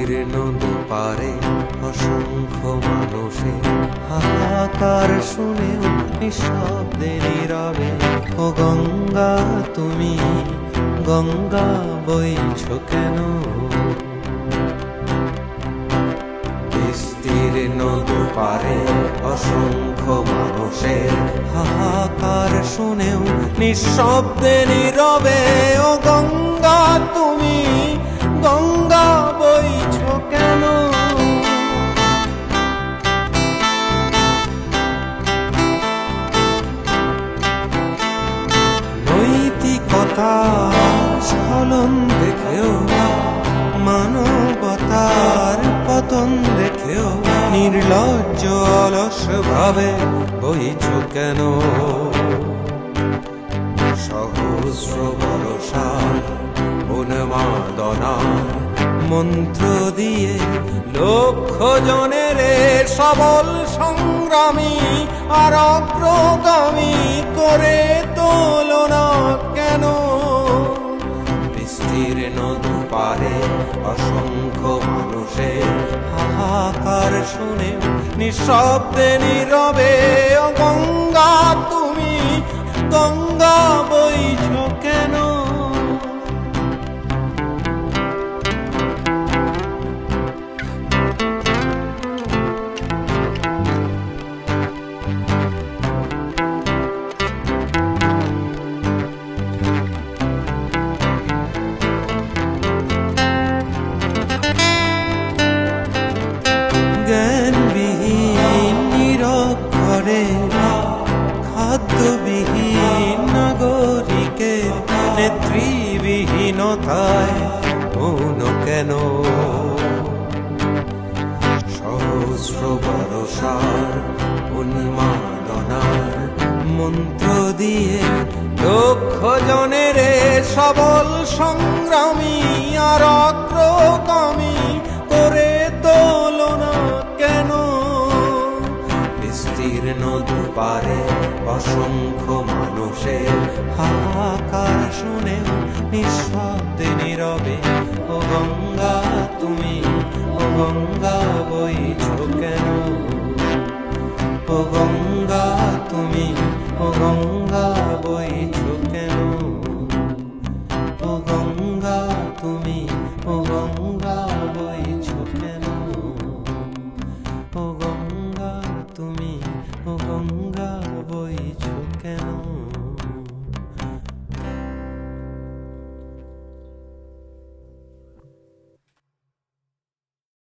নদী পারে অসংখ্য মানুষের হাহাকার শুনেও নিঃশব্দে নীরবে। ও গঙ্গা তুমি, গঙ্গা বইছো কেন? বিস্তীর্ণ দুপারে অসংখ্য মানুষের হাহাকার শুনেও নিঃশব্দে নীরবে। ও গঙ্গা তুমি, গঙ্গা বইছো কেন? নৈতিকতার স্খলন দেখেও, মানবতার পতন দেখেও নির্লজ্জ অলস ভাবে বইছো কেন? সহস্র ভরসার উন্মাদনার মন্ত্র দিয়ে লক্ষ জনের সবল সংগ্রামী আর অগ্রগামী করে তোলো না কেন? বিস্তীর্ণ দুপারে অসংখ্য মানুষের হাহাকার শুনে নিঃশব্দে নীরবে। ও গঙ্গা তুমি, গঙ্গা বইছো কেন? জ্ঞানবিহীন নিরক্ষরের, খাদ্যবিহীন নাগরিকের নেতৃবিহীনতায় মৌন কেন? সহস্র ভরসার উন্মাদনার মন্ত্র দিয়ে লক্ষ জনের সবল সংগ্রামী আর অগ্রগামী করে তোলো না কেন? বিস্তীর্ণ দুপারে অসংখ্য মানুষের হাহাকার শুনে নিঃশব্দে নীরবে। ও গঙ্গা তুমি, ও গঙ্গা বইছো কেন? ও গঙ্গা তুমি, ও গঙ্গা